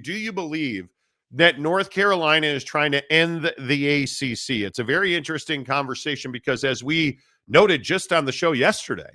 do you believe that North Carolina is trying to end the ACC? It's a very interesting conversation because, as we noted just on the show yesterday,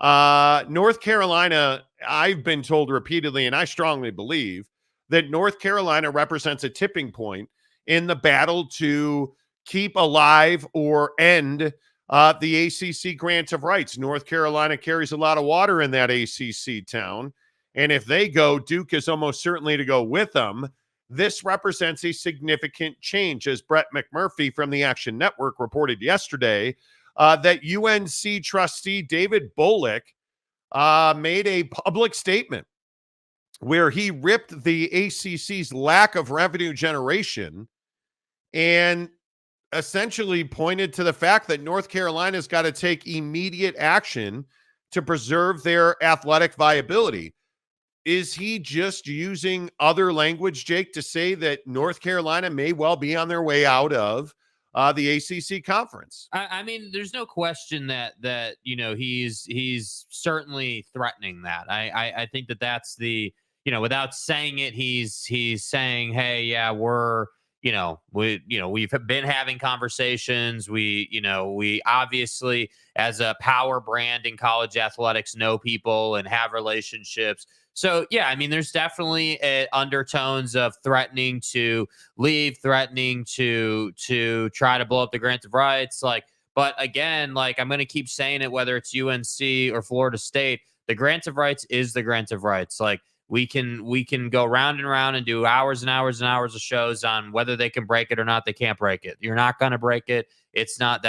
North Carolina, I've been told repeatedly, and I strongly believe that North Carolina represents a tipping point in the battle to keep alive or end the ACC grant of rights. North Carolina carries a lot of water in that ACC town, and if they go, Duke is almost certainly to go with them. This represents a significant change, as Brett McMurphy from the Action Network reported yesterday, that UNC trustee David Boliek made a public statement where he ripped the ACC's lack of revenue generation and essentially pointed to the fact that North Carolina's got to take immediate action to preserve their athletic viability. Is he just using other language, Jake, to say that North Carolina may well be on their way out of the ACC conference? I mean, there's no question that he's certainly threatening that. I think that's the, without saying it, he's saying, hey, yeah, we've been having conversations. We obviously, as a power brand in college athletics, know people and have relationships. So, yeah, I mean, there's definitely undertones of threatening to leave, threatening to try to blow up the grant of rights. But again, I'm going to keep saying it, whether it's UNC or Florida State, the grant of rights is the grant of rights. We can go round and round and do hours and hours and hours of shows on whether they can break it or not. They can't break it. You're not going to break it. That's not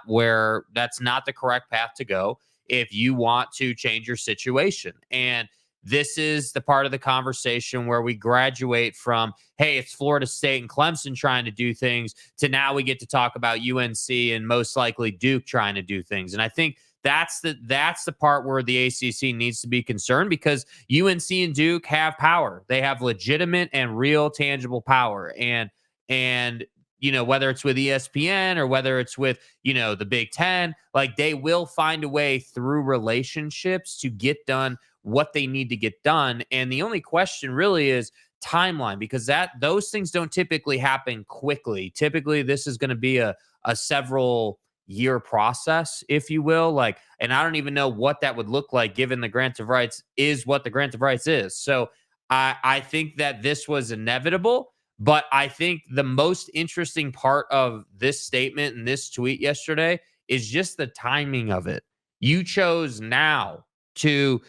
the correct path to go if you want to change your situation. And this is the part of the conversation where we graduate from, hey, it's Florida State and Clemson trying to do things, to now we get to talk about UNC and most likely Duke trying to do things. And I think that's the part where the ACC needs to be concerned, because UNC and Duke have power. They have legitimate and real tangible power. And whether it's with ESPN or whether it's with, the Big Ten, they will find a way through relationships to get done what they need to get done. And the only question really is timeline, because those things don't typically happen quickly. Typically, this is going to be a several year process, if you will. And I don't even know what that would look like, given the grant of rights is what the grant of rights is. So I think that this was inevitable. But I think the most interesting part of this statement and this tweet yesterday is just the timing of it. You chose now to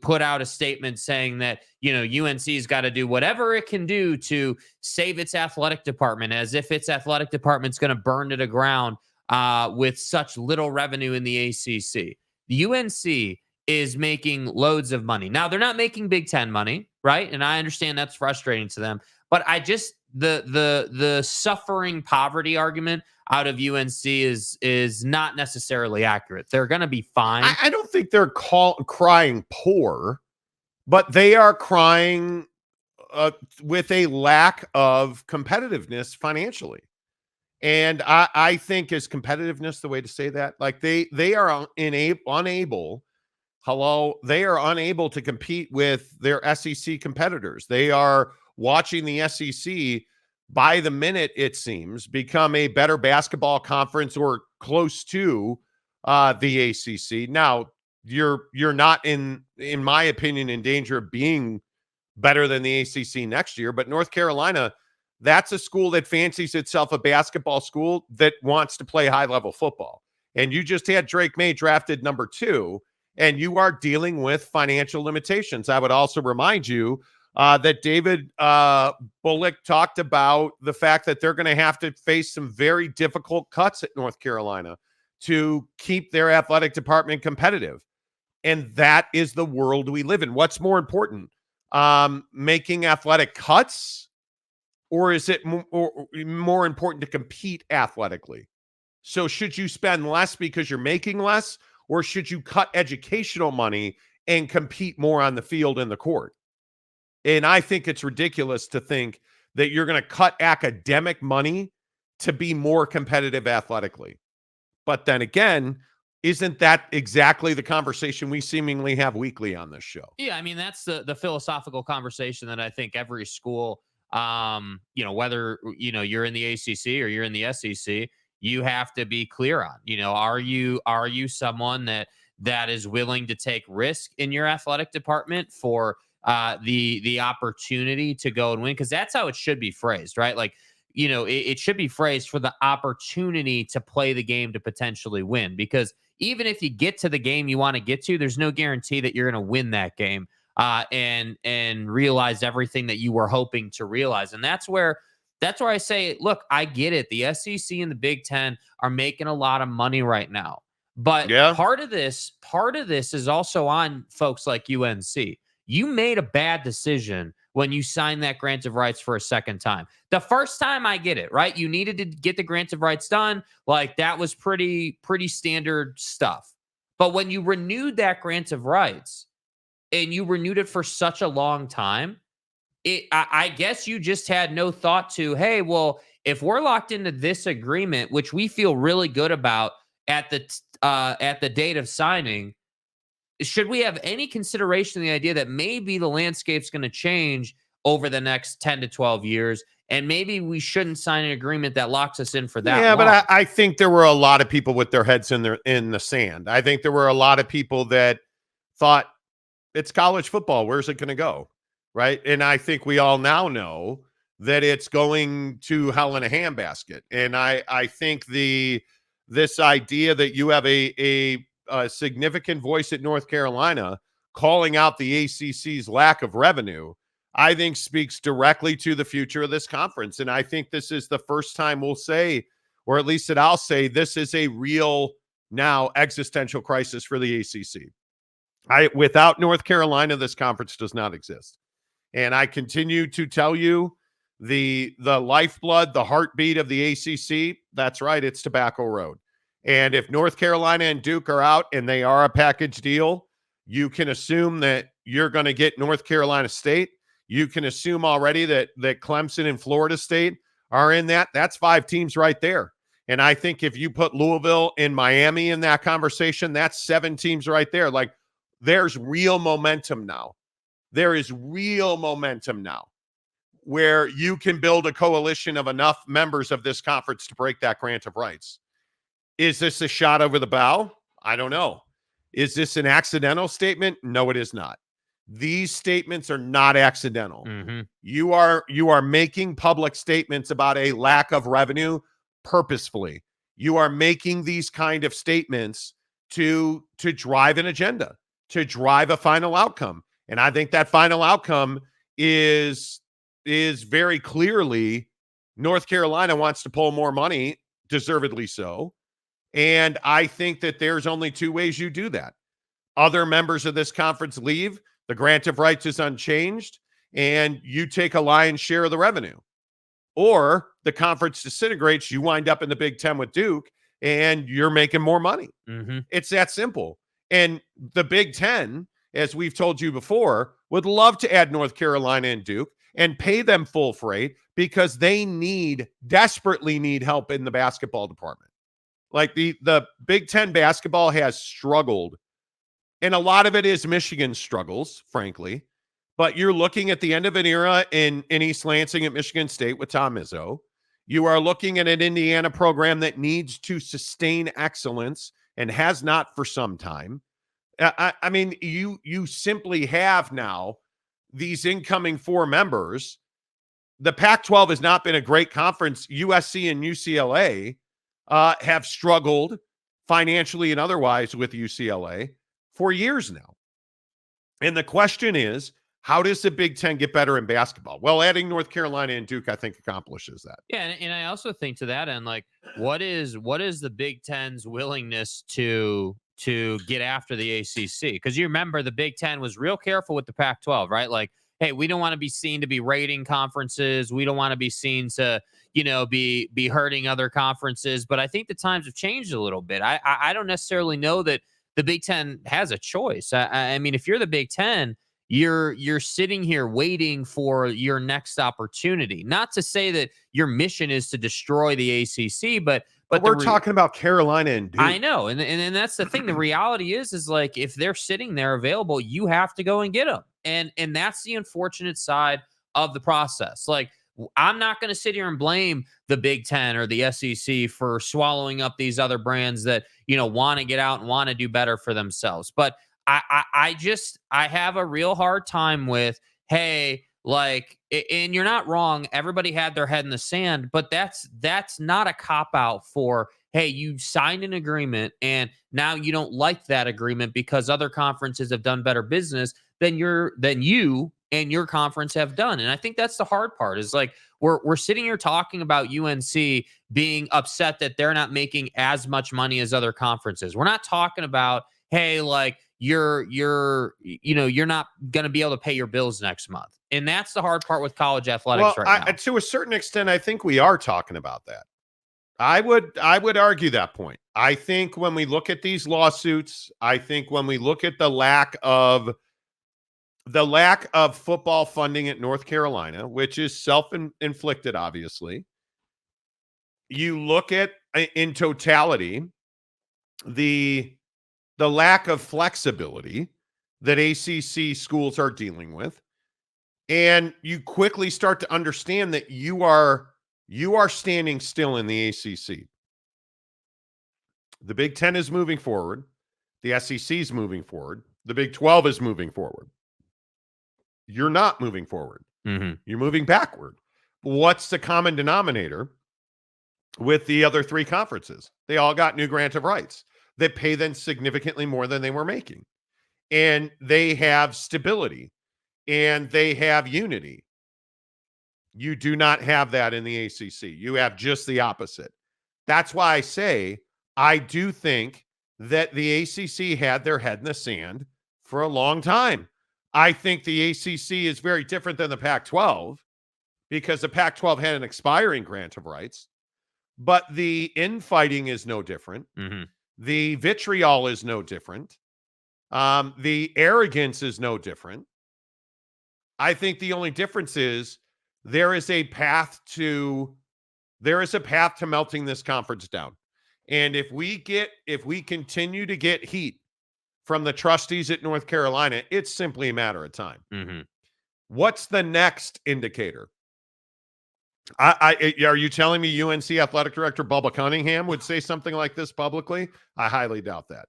put out a statement saying that, UNC's got to do whatever it can do to save its athletic department, as if its athletic department's going to burn to the ground with such little revenue in the ACC. The UNC is making loads of money. Now, they're not making Big Ten money, right? And I understand that's frustrating to them. But the suffering poverty argument out of UNC is not necessarily accurate. They're going to be fine. I don't think they're crying poor, but they are crying with a lack of competitiveness financially. And I think, is competitiveness the way to say that? They are unable. They are unable to compete with their SEC competitors. They are watching the SEC, by the minute, it seems, become a better basketball conference, or close to the ACC. Now, you're not, in my opinion, in danger of being better than the ACC next year. But North Carolina, that's a school that fancies itself a basketball school that wants to play high-level football. And you just had Drake May drafted number 2, and you are dealing with financial limitations. I would also remind you that David Boliek talked about the fact that they're going to have to face some very difficult cuts at North Carolina to keep their athletic department competitive. And that is the world we live in. What's more important, making athletic cuts, or is it more important to compete athletically? So should you spend less because you're making less, or should you cut educational money and compete more on the field and the court? And I think it's ridiculous to think that you're going to cut academic money to be more competitive athletically. But then again, Isn't that exactly the conversation we seemingly have weekly on this show? Yeah, I mean, that's the philosophical conversation that I think every school, whether you're in the ACC or you're in the SEC, you have to be clear on. Are you someone that is willing to take risk in your athletic department for the opportunity to go and win? Because that's how it should be phrased, right? Like, it should be phrased for the opportunity to play the game to potentially win. Because even if you get to the game you want to get to, there's no guarantee that you're going to win that game and realize everything that you were hoping to realize. And that's where I say, look, I get it. The SEC and the Big Ten are making a lot of money right now. But Yeah. part of this is also on folks like UNC. You made a bad decision when you signed that grant of rights for a second time. The first time, I get it, right? You needed to get the grant of rights done. Like, that was pretty standard stuff. But when you renewed that grant of rights and you renewed it for such a long time, I guess you just had no thought to, hey, well, if we're locked into this agreement, which we feel really good about at the date of signing, should we have any consideration of the idea that maybe the landscape's going to change over the next 10 to 12 years, and maybe we shouldn't sign an agreement that locks us in for that long? But I think there were a lot of people with their heads in the sand. I think there were a lot of people that thought, it's college football. Where's it going to go? Right. And I think we all now know that it's going to hell in a handbasket. And I think this idea that you have a significant voice at North Carolina calling out the ACC's lack of revenue, I think speaks directly to the future of this conference. And I think this is the first time we'll say, or at least that I'll say, this is a real now existential crisis for the ACC. Without North Carolina, this conference does not exist. And I continue to tell you, the lifeblood, the heartbeat of the ACC, that's right, it's Tobacco Road. And if North Carolina and Duke are out and they are a package deal, you can assume that you're going to get North Carolina State. You can assume already that Clemson and Florida State are in that. That's 5 teams right there. And I think if you put Louisville and Miami in that conversation, that's 7 teams right there. Like, there's real momentum now. There is real momentum now where you can build a coalition of enough members of this conference to break that grant of rights. Is this a shot over the bow? I don't know. Is this an accidental statement? No, it is not. These statements are not accidental. Mm-hmm. You are making public statements about a lack of revenue purposefully. You are making these kind of statements to drive an agenda, to drive a final outcome. And I think that final outcome is very clearly North Carolina wants to pull more money, deservedly so. And I think that there's only 2 ways you do that. Other members of this conference leave, the grant of rights is unchanged, and you take a lion's share of the revenue. Or the conference disintegrates, you wind up in the Big Ten with Duke, and you're making more money. Mm-hmm. It's that simple. And the Big Ten, as we've told you before, would love to add North Carolina and Duke and pay them full freight because they desperately need help in the basketball department. Like the Big Ten basketball has struggled, and a lot of it is Michigan's struggles, frankly. But you're looking at the end of an era in East Lansing at Michigan State with Tom Izzo. You are looking at an Indiana program that needs to sustain excellence and has not for some time. I mean, you simply have now these incoming 4 members. The Pac-12 has not been a great conference. USC and UCLA have struggled financially and otherwise with UCLA for years now. And the question is, how does the Big Ten get better in basketball? Well, adding North Carolina and Duke, I think, accomplishes that. Yeah, and I also think to that end, like, what is the Big Ten's willingness to get after the ACC? Because you remember the Big Ten was real careful with the Pac-12, right? Like, hey, we don't want to be seen to be raiding conferences. We don't want to be seen to, be hurting other conferences. But I think the times have changed a little bit. I don't necessarily know that the Big Ten has a choice. I mean, if you're the Big Ten, you're sitting here waiting for your next opportunity. Not to say that your mission is to destroy the ACC, but But we're talking about Carolina and Duke. I know. And that's the thing. The reality is like, if they're sitting there available, you have to go and get them. And that's the unfortunate side of the process. Like, I'm not going to sit here and blame the Big Ten or the SEC for swallowing up these other brands that, want to get out and want to do better for themselves. But I have a real hard time with, hey, like, and you're not wrong. Everybody had their head in the sand, but that's not a cop out for, hey, you signed an agreement and now you don't like that agreement because other conferences have done better business than you and your conference have done. And I think that's the hard part, is like, we're sitting here talking about UNC being upset that they're not making as much money as other conferences. We're not talking about, hey, like, you're not going to be able to pay your bills next month. And that's the hard part with college athletics now. To a certain extent, I think we are talking about that. I would argue that point. I think when we look at these lawsuits, I think when we look at the lack of football funding at North Carolina, which is self-inflicted, obviously, you look at, in totality, the lack of flexibility that ACC schools are dealing with, and you quickly start to understand that you are standing still in the ACC. The Big Ten is moving forward. The SEC is moving forward. The Big 12 is moving forward. You're not moving forward. Mm-hmm. You're moving backward. What's the common denominator with the other three conferences? They all got new grant of rights that pay them significantly more than they were making. And they have stability and they have unity. You do not have that in the ACC. You have just the opposite. That's why I say I do think that the ACC had their head in the sand for a long time. I think the ACC is very different than the Pac-12 because the Pac-12 had an expiring grant of rights, but the infighting is no different. Mm-hmm. The vitriol is no different. The arrogance is no different. I think the only difference is there is a path to melting this conference down. And if we continue to get heat from the trustees at North Carolina, it's simply a matter of time. Mm-hmm. What's the next indicator? Are you telling me UNC athletic director Bubba Cunningham would say something like this publicly? I highly doubt that.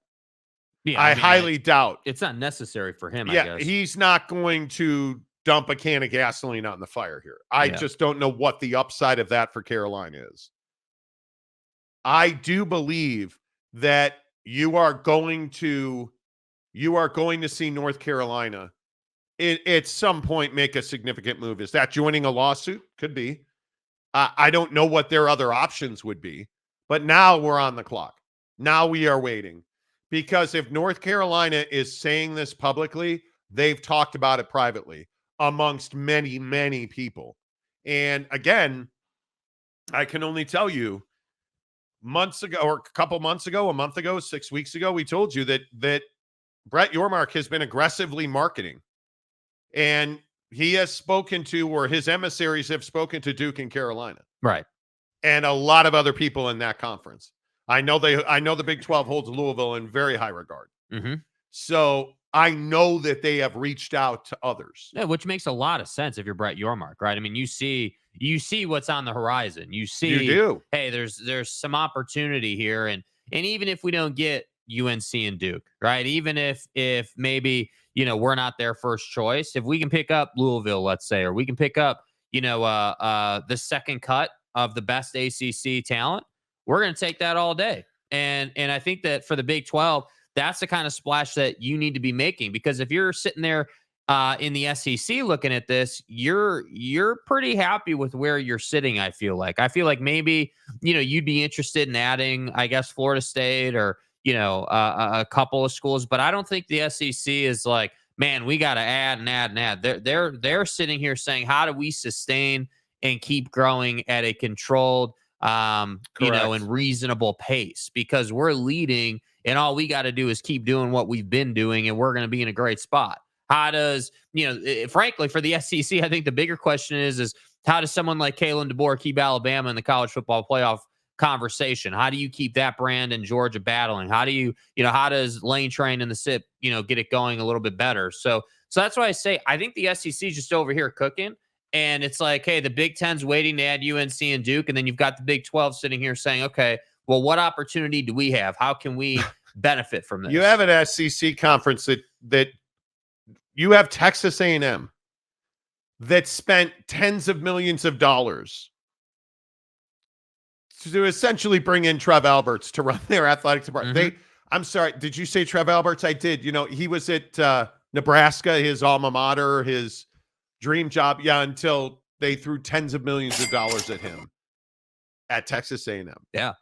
Yeah, I highly doubt. It's not necessary for him, Yeah, I guess. he's not going to dump a can of gasoline out in the fire here. I just don't know what the upside of that for Carolina is. I do believe that you are going to see North Carolina at some point make a significant move. Is that joining a lawsuit? Could be. I don't know what their other options would be, but now we're on the clock. Now we are waiting, because if North Carolina is saying this publicly, they've talked about it privately amongst many, many people. And again, I can only tell you, months ago, or a couple months ago, a month ago, 6 weeks ago, we told you that Brett Yormark has been aggressively marketing, and he has spoken to, or his emissaries have spoken to, Duke and Carolina. Right. And a lot of other people in that conference. I know the Big 12 holds Louisville in very high regard. Mm-hmm. So I know that they have reached out to others. Yeah, which makes a lot of sense if you're Brett Yormark, right? I mean, you see what's on the horizon. You do. Hey, there's some opportunity here, and even if we don't get UNC and Duke, right? Even if maybe, we're not their first choice, if we can pick up Louisville, let's say, or we can pick up, the second cut of the best ACC talent, we're going to take that all day. And I think that for the Big 12, that's the kind of splash that you need to be making, because if you're sitting there in the SEC looking at this, you're pretty happy with where you're sitting. I feel like maybe, you'd be interested in adding, I guess, Florida State or, a couple of schools, but I don't think the SEC is like, man, we got to add and add and add. They're sitting here saying, how do we sustain and keep growing at a controlled, and reasonable pace, because we're leading and all we got to do is keep doing what we've been doing and we're going to be in a great spot. How does, frankly, for the SEC, I think the bigger question is how does someone like Kalen DeBoer keep Alabama in the college football playoff conversation? How do you keep that brand in Georgia battling? How do how does Lane Train and the SIP, get it going a little bit better? So that's why I say I think the SEC is just over here cooking. And it's like, hey, the Big Ten's waiting to add UNC and Duke. And then you've got the Big 12 sitting here saying, okay, well, what opportunity do we have? How can we benefit from this? You have an SEC conference that you have Texas A&M that spent tens of millions of dollars to essentially bring in Trev Alberts to run their athletic department. I'm sorry, did you say Trev Alberts? I did. He was at Nebraska, his alma mater, his dream job, until they threw tens of millions of dollars at him at Texas A&M. Yeah.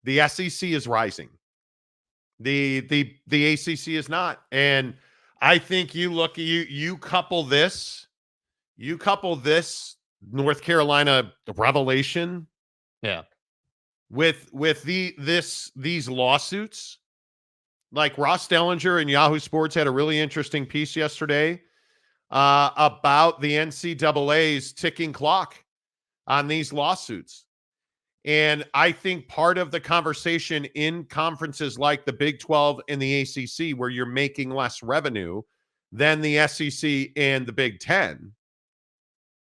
The SEC is rising. The ACC is not. And I think you couple this North Carolina revelation with these lawsuits. Like Ross Dellinger and Yahoo Sports had a really interesting piece yesterday about the NCAA's ticking clock on these lawsuits. And I think part of the conversation in conferences like the Big 12 and the ACC, where you're making less revenue than the SEC and the Big 10,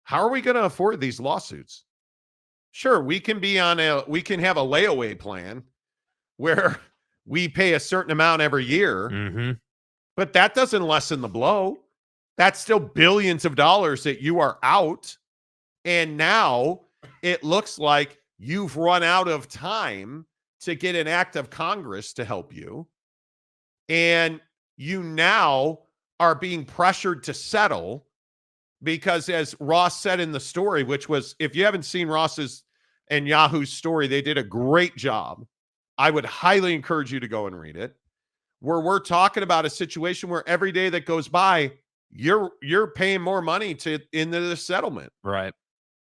how are we going to afford these lawsuits? Sure, we can have a layaway plan where we pay a certain amount every year, but that doesn't lessen the blow. That's still billions of dollars that you are out. And now it looks like you've run out of time to get an act of Congress to help you. And you now are being pressured to settle because, as Ross said in the story, which was, if you haven't seen Ross's and Yahoo's story, they did a great job. I would highly encourage you to go and read it, where we're talking about a situation where every day that goes by, you're paying more money into the settlement. Right.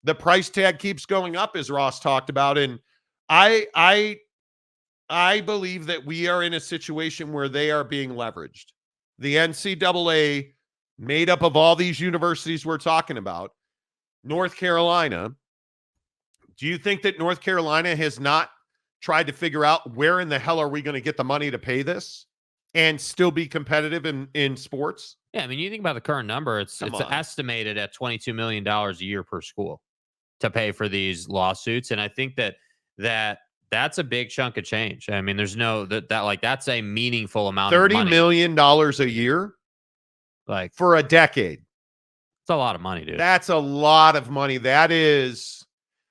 The price tag keeps going up, as Ross talked about. And I believe that we are in a situation where they are being leveraged. The NCAA, made up of all these universities we're talking about, North Carolina. Do you think that North Carolina has not tried to figure out where in the hell are we going to get the money to pay this and still be competitive in sports? Yeah, I mean, you think about the current number, it's estimated at $22 million a year per school to pay for these lawsuits. And I think that's a big chunk of change. I mean, there's no that's a meaningful amount of money. $30 million a year like for a decade. It's a lot of money, dude. That's a lot of money. That is,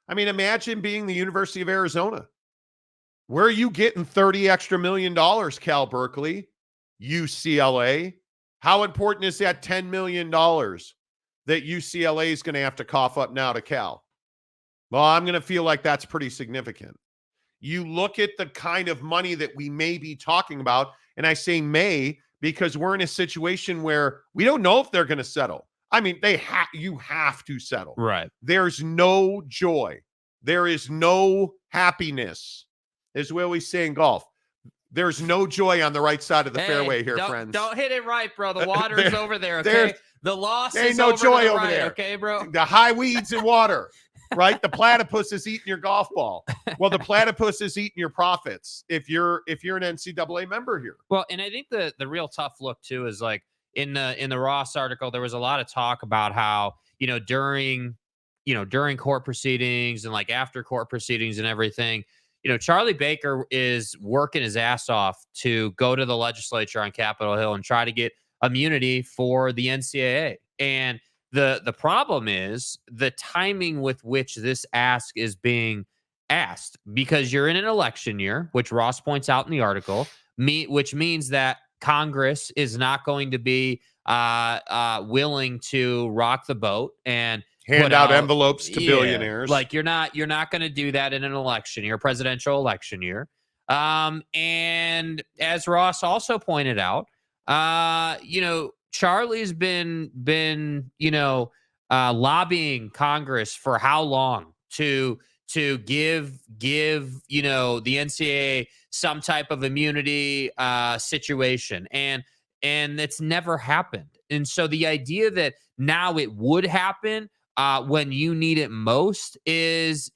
I mean, imagine being the University of Arizona. Where are you getting $30 extra million, Cal Berkeley, UCLA? How important is that $10 million that UCLA is going to have to cough up now to Cal? Well, I'm going to feel like that's pretty significant. You look at the kind of money that we may be talking about, and I say may because we're in a situation where we don't know if they're going to settle. I mean, you have to settle. Right. There's no joy. There is no happiness, as we always say in golf. There's no joy on the right side of the fairway here, friends. Don't hit it right, bro. The water is over there, okay? The loss is no over joy to the over right, there. Okay, bro? The high weeds and water, right? The platypus is eating your golf ball. Well, the platypus is eating your profits if you're an NCAA member here. Well, and I think the real tough look, too, is like in the Ross article, there was a lot of talk about how, during court proceedings and like after court proceedings and everything, Charlie Baker is working his ass off to go to the legislature on Capitol Hill and try to get immunity for the NCAA. And the problem is the timing with which this ask is being asked, because you're in an election year, which Ross points out in the article, which means that Congress is not going to be willing to rock the boat and hand out envelopes to billionaires. Like you're not going to do that in an election year, presidential election year. And as Ross also pointed out, Charlie's been lobbying Congress for how long to give the NCAA some type of immunity situation, and it's never happened. And so the idea that now it would happen, when you need it most is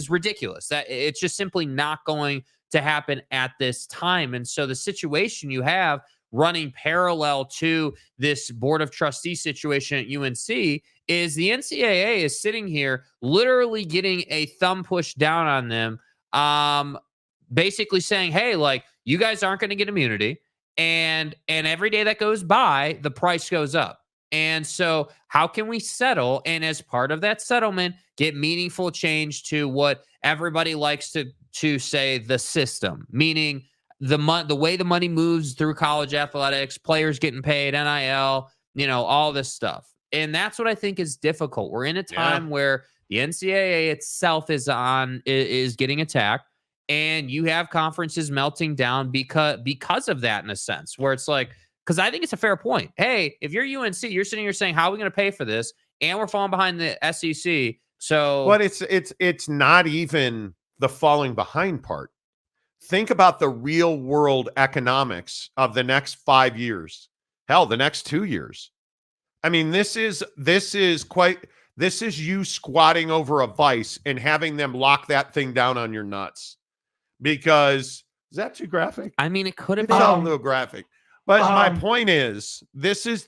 ridiculous. That it's just simply not going to happen at this time. And so the situation you have running parallel to this board of trustees situation at UNC is the NCAA is sitting here literally getting a thumb push down on them, basically saying, hey, like, you guys aren't going to get immunity, and every day that goes by, the price goes up. And so how can we settle, and as part of that settlement, get meaningful change to what everybody likes to say, the system, meaning the way the money moves through college athletics, players getting paid, NIL, all this stuff. And that's what I think is difficult. We're in a time where the NCAA itself is getting attacked, and you have conferences melting down because of that, in a sense, where it's like, because I think it's a fair point. Hey, if you're UNC, you're sitting here saying, how are we going to pay for this? And we're falling behind the SEC. So, but it's not even the falling behind part. Think about the real world economics of the next 5 years. Hell, the next 2 years. I mean, this is you squatting over a vice and having them lock that thing down on your nuts. Because is that too graphic? I mean, it could have It's been a little graphic. But my point is, this is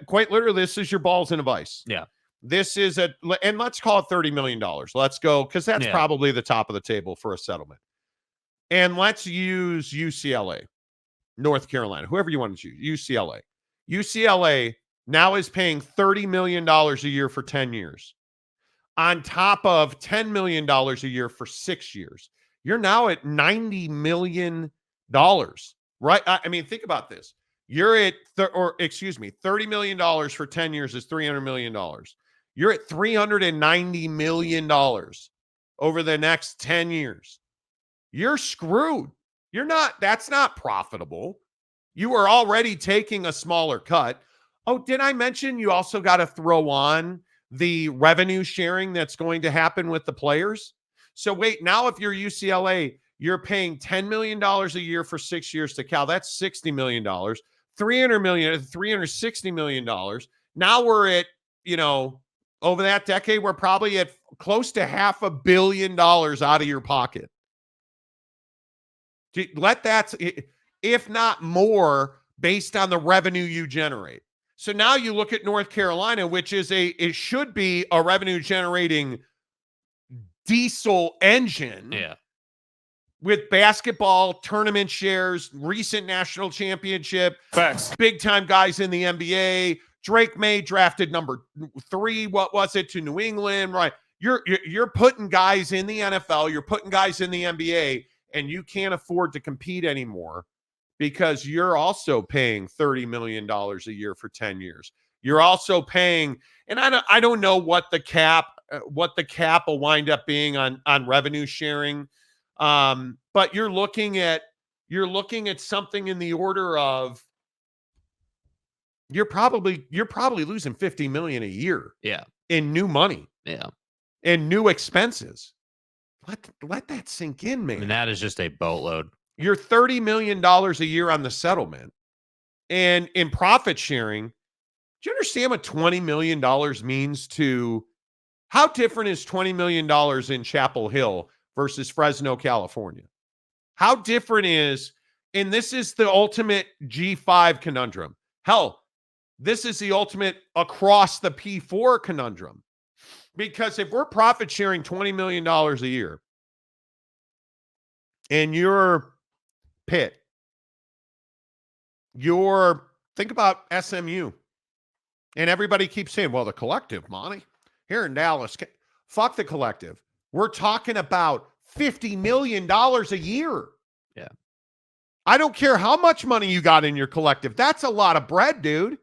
quite literally, this is your balls in a vice. Yeah. This is and let's call it $30 million. Let's go, because that's probably the top of the table for a settlement. And let's use UCLA, North Carolina, whoever you want to choose, UCLA. UCLA now is paying $30 million a year for 10 years, on top of $10 million a year for 6 years. You're now at $90 million, right? I mean, think about this. You're at, $30 million for 10 years is $300 million. You're at $390 million over the next 10 years. You're screwed. That's not profitable. You are already taking a smaller cut. Oh, did I mention you also got to throw on the revenue sharing that's going to happen with the players? So wait, now if you're UCLA, you're paying $10 million a year for 6 years to Cal. That's $60 million, $360 million. Now we're at, over that decade, we're probably at close to $500 million out of your pocket. Let that, if not more, based on the revenue you generate. So now you look at North Carolina, which is it should be a revenue generating diesel engine. Yeah. With basketball, tournament shares, recent national championship, Facts. big time guys in the NBA. Drake May drafted number 3. What was it, to New England? Right. You're putting guys in the NFL. You're putting guys in the NBA. And you can't afford to compete anymore because you're also paying $30 million a year for 10 years. You're also paying, and I don't know what the cap will wind up being on revenue sharing. But you're looking at something in the order of you're probably losing $50 million a year. Yeah. In new money. Yeah. And new expenses. Let that sink in, man. I mean, that is just a boatload. You're $30 million a year on the settlement. And in profit sharing, do you understand what $20 million means to how different is $20 million in Chapel Hill versus Fresno, California? How different is, and this is the ultimate G5 conundrum. Hell, this is the ultimate across the P4 conundrum. Because if we're profit sharing $20 million a year and you're Pitt, think about SMU, and everybody keeps saying, well, the collective, Monty, here in Dallas, fuck the collective. We're talking about $50 million a year. Yeah. I don't care how much money you got in your collective. That's a lot of bread, dude.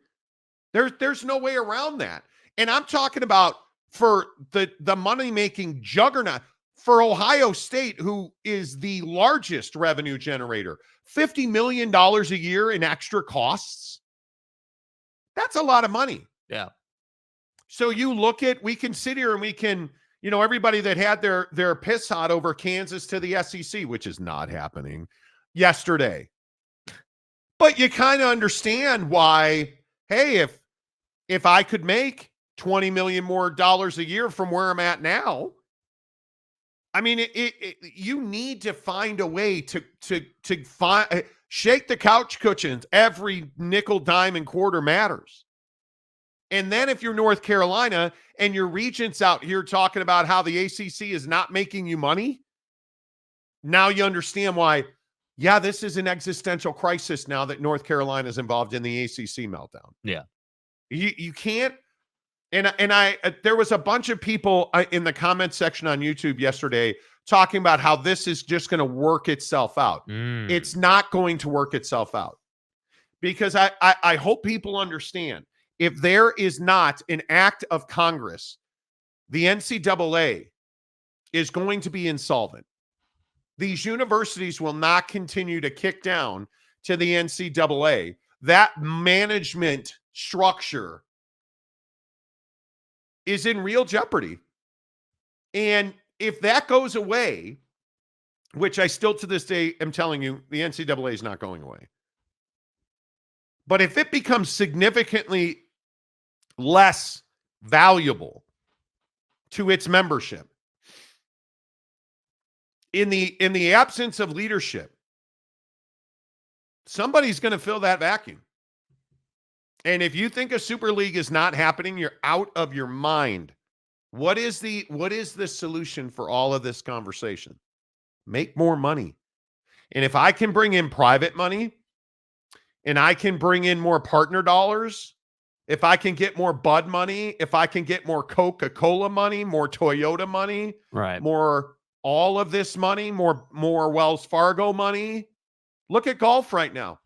There's no way around that. And I'm talking about for the money-making juggernaut for Ohio State, who is the largest revenue generator, $50 million a year in extra costs. That's a lot of money. Yeah. So you look at, we can sit here and we can, everybody that had their piss hot over Kansas to the SEC, which is not happening yesterday. But you kind of understand why, hey, if I could make $20 million more dollars a year from where I'm at now. I mean, you need to find a way to find, shake the couch cushions. Every nickel, dime, and quarter matters. And then if you're North Carolina and your regents out here talking about how the ACC is not making you money, now you understand why, yeah, this is an existential crisis now that North Carolina is involved in the ACC meltdown. Yeah. You can't. And there was a bunch of people in the comment section on YouTube yesterday talking about how this is just going to work itself out. It's not going to work itself out, because I hope people understand, if there is not an act of Congress, the NCAA is going to be insolvent. These universities will not continue to kick down to the NCAA. That management structure is in real jeopardy. And if that goes away, which I still to this day am telling you, the NCAA is not going away. But if it becomes significantly less valuable to its membership, in the absence of leadership, somebody's going to fill that vacuum. And if you think a Super League is not happening, you're out of your mind. What is the solution for all of this conversation? Make more money. And if I can bring in private money, and I can bring in more partner dollars, if I can get more Bud money, if I can get more Coca-Cola money, more Toyota money, right, more all of this money, more Wells Fargo money. Look at golf right now.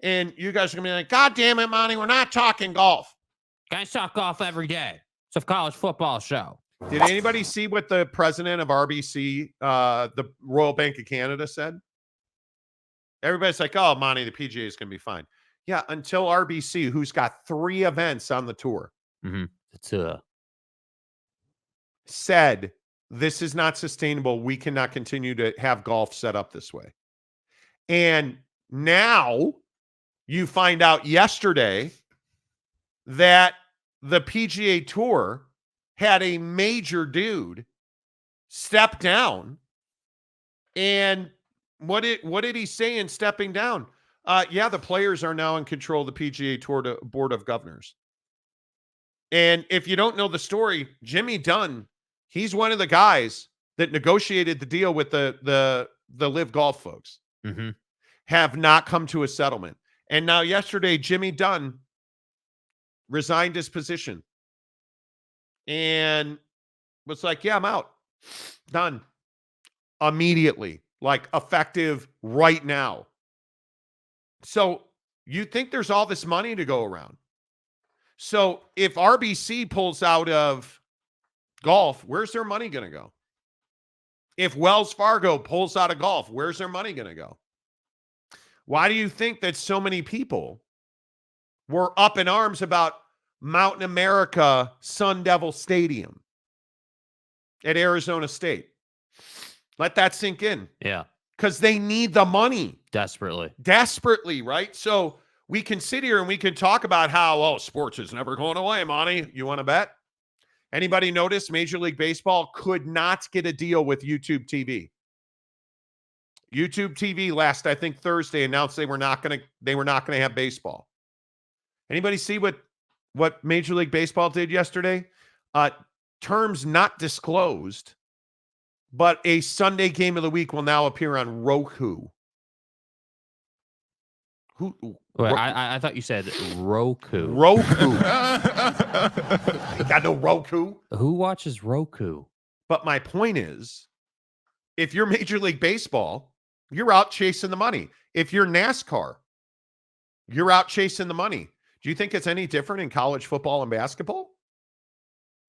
And you guys are going to be like, God damn it, Monty, we're not talking golf. Guys talk golf every day. It's a college football show. Did anybody see what the president of RBC, the Royal Bank of Canada, said? Everybody's like, oh, Monty, the PGA is going to be fine. Yeah, until RBC, who's got 3 events on the tour, said, this is not sustainable. We cannot continue to have golf set up this way. And now you find out yesterday that the PGA Tour had a major dude step down. And what did he say in stepping down? Yeah, the players are now in control of the PGA Tour Board of Governors. And if you don't know the story, Jimmy Dunn, he's one of the guys that negotiated the deal with the Live Golf folks, have not come to a settlement. And now yesterday, Jimmy Dunn resigned his position and was like, yeah, I'm out. Done. Immediately, like effective right now. So you think there's all this money to go around. So if RBC pulls out of golf, where's their money going to go? If Wells Fargo pulls out of golf, where's their money going to go? Why do you think that so many people were up in arms about Mountain America Sun Devil Stadium at Arizona State? Let that sink in. Yeah. Because they need the money. Desperately, right? So we can sit here and we can talk about how, sports is never going away, Monty. You want to bet? Anybody notice Major League Baseball could not get a deal with YouTube TV? YouTube TV last, I think, Thursday announced they were not going to have baseball. Anybody see what Major League Baseball did yesterday? Terms not disclosed, but a Sunday game of the week will now appear on Roku. Wait, I thought you said Roku. Roku. You got no Roku? Who watches Roku? But my point is, if you're Major League Baseball, you're out chasing the money. If you're NASCAR, you're out chasing the money. Do you think it's any different in college football and basketball?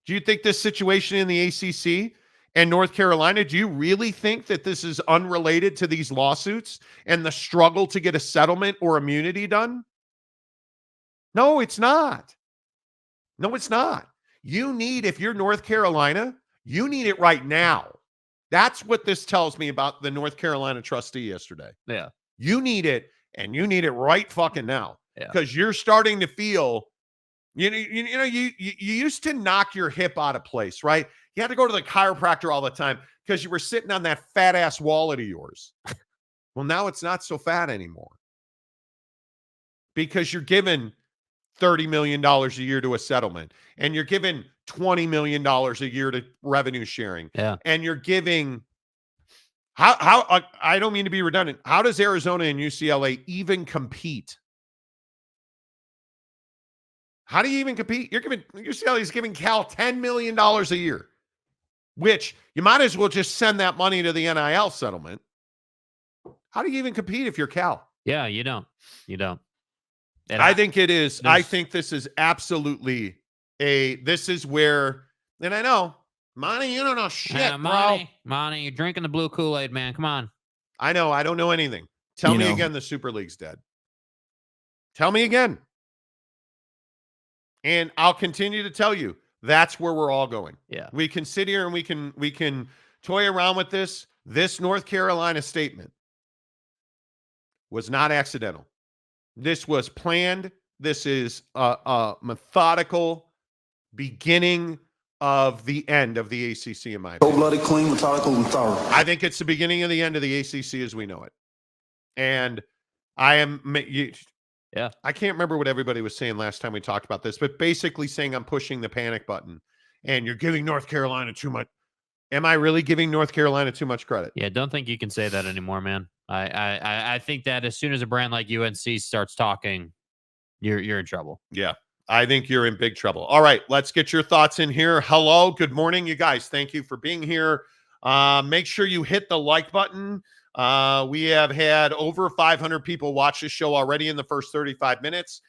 Do you think this situation in the ACC and North Carolina, do you really think that this is unrelated to these lawsuits and the struggle to get a settlement or immunity done? No, it's not. No, it's not. You need, if you're North Carolina, you need it right now. That's what this tells me about the North Carolina trustee yesterday. Yeah. You need it, and you need it right fucking now. Yeah. Because you're starting to feel You used to knock your hip out of place, right? You had to go to the chiropractor all the time because you were sitting on that fat ass wallet of yours. Well, now it's not so fat anymore because you're given $30 million a year to a settlement, and you're giving $20 million a year to revenue sharing. Yeah. And you're giving how I don't mean to be redundant. How does Arizona and UCLA even compete? How do you even compete? UCLA is giving Cal $10 million a year, which you might as well just send that money to the NIL settlement. How do you even compete if you're Cal? Yeah, you don't. And I think it is. I think this is absolutely this is where, and I know, Monty, you don't know shit, bro. Monty, you're drinking the blue Kool-Aid, man. Come on. I know. I don't know anything. Tell me again the Super League's dead. Tell me again. And I'll continue to tell you, that's where we're all going. Yeah. We can sit here and we can toy around with this. This North Carolina statement was not accidental. This was planned. This is a methodical beginning of the end of the ACC, in my opinion. Cold-blooded, clean, methodical, and thorough. I think it's the beginning of the end of the ACC as we know it. And I can't remember what everybody was saying last time we talked about this, but basically saying I'm pushing the panic button and you're giving North Carolina too much. Am I really giving North Carolina too much credit? Yeah, don't think you can say that anymore, man. I think that as soon as a brand like UNC starts talking, you're in trouble. Yeah, I think you're in big trouble. All right, let's get your thoughts in here. Hello, good morning, you guys. Thank you for being here. Make sure you hit the like button. We have had over 500 people watch this show already in the first 35 minutes.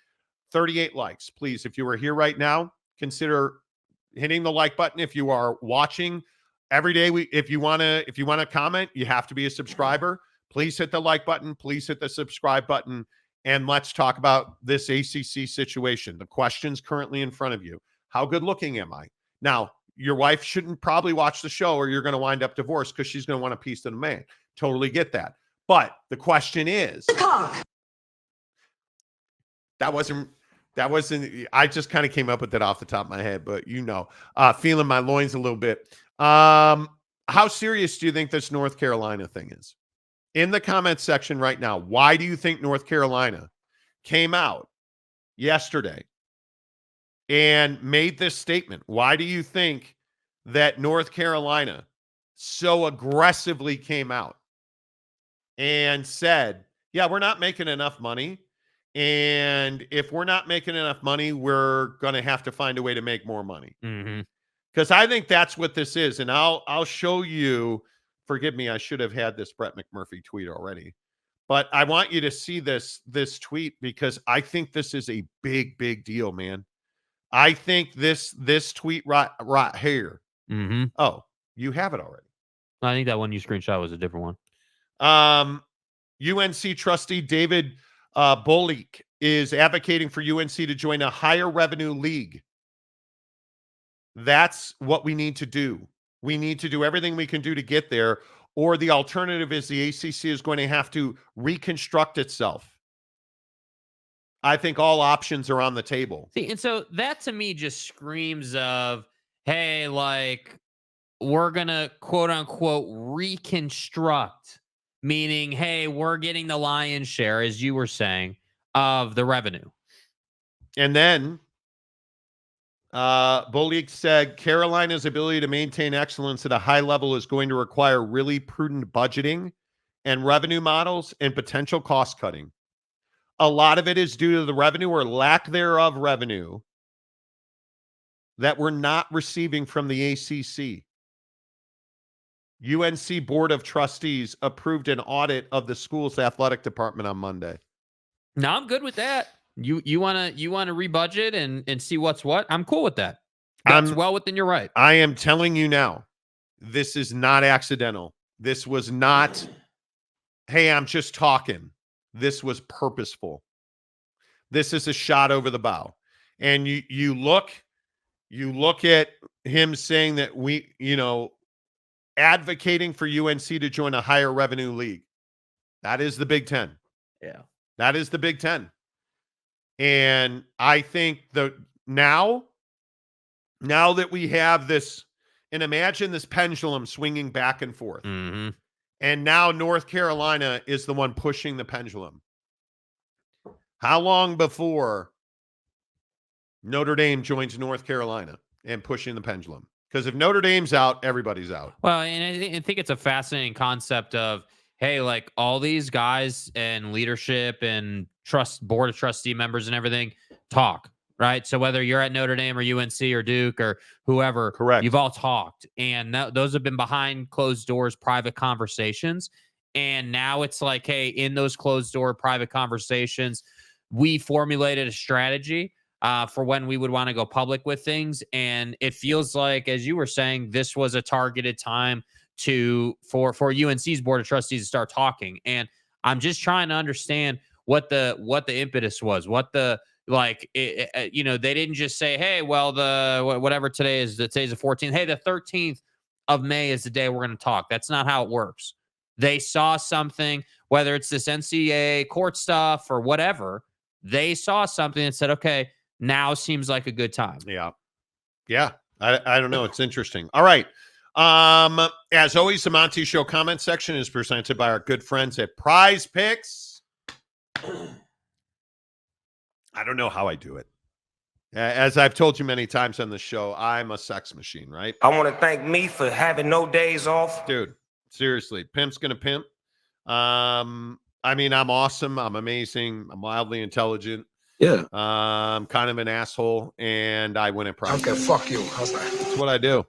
38 likes. Please, if you are here right now, consider hitting the like button. If you are watching every day, if you want to comment, you have to be a subscriber. Please hit the like button. Please hit the subscribe button. And let's talk about this ACC situation. The questions currently in front of you. How good looking am I? Now, your wife shouldn't probably watch the show or you're going to wind up divorced because she's going to want a piece of the man. Totally get that. But the question is, that wasn't, I just kind of came up with that off the top of my head, but feeling my loins a little bit. How serious do you think this North Carolina thing is? In the comments section right now, why do you think North Carolina came out yesterday and made this statement? Why do you think that North Carolina so aggressively came out and said, yeah, we're not making enough money. And if we're not making enough money, we're going to have to find a way to make more money. Because I think that's what this is. And I'll show you. Forgive me, I should have had this Brett McMurphy tweet already. But I want you to see this tweet because I think this is a big, big deal, man. I think this tweet right here. Oh, you have it already. I think that one you screenshot was a different one. UNC trustee David Boliek is advocating for UNC to join a higher revenue league. That's what we need to do. We need to do everything we can do to get there, or the alternative is the ACC is going to have to reconstruct itself. I think all options are on the table. See, and so that to me just screams of, hey, like, we're going to quote unquote reconstruct, meaning, hey, we're getting the lion's share, as you were saying, of the revenue. And then Boliek said Carolina's ability to maintain excellence at a high level is going to require really prudent budgeting and revenue models and potential cost cutting. A lot of it is due to the revenue or lack thereof revenue that we're not receiving from the ACC. UNC Board of Trustees approved an audit of the school's athletic department on Monday. No, I'm good with that. You wanna rebudget and see what's what? I'm cool with that. That's well within your right. I am telling you now, this is not accidental. This was not, hey, I'm just talking. This was purposeful. This is a shot over the bow. And you look at him saying that advocating for UNC to join a higher revenue league. That is the Big Ten. Yeah. That is the Big Ten. And I think now that we have this, and imagine this pendulum swinging back and forth. Mm-hmm. And now North Carolina is the one pushing the pendulum. How long before Notre Dame joins North Carolina and pushing the pendulum? Because if Notre Dame's out, everybody's out. Well, and I think it's a fascinating concept of, hey, like all these guys and leadership and board of trustee members and everything talk, right? So whether you're at Notre Dame or UNC or Duke or whoever, Correct. You've all talked, and those have been behind closed doors, private conversations. And now it's like, hey, in those closed door private conversations, we formulated a strategy for when we would want to go public with things. And it feels like, as you were saying, this was a targeted time for UNC's board of trustees to start talking. And I'm just trying to understand what the impetus was, they didn't just say, hey, well, whatever today's the 14th. Hey, the 13th of May is the day we're going to talk. That's not how it works. They saw something, whether it's this NCAA court stuff or whatever, they saw something and said, okay, now seems like a good time. Yeah. Yeah. I don't know. It's interesting. All right. As always, the Monty Show comment section is presented by our good friends at Prize Picks. I don't know how I do it. As I've told you many times on the show, I'm a sex machine, right? I want to thank me for having no days off. Dude, seriously, pimp's going to pimp. I mean, I'm awesome. I'm amazing. I'm wildly intelligent. Yeah. I'm kind of an asshole, and I win at prize. Okay, fuck you. How's that? That's what I do.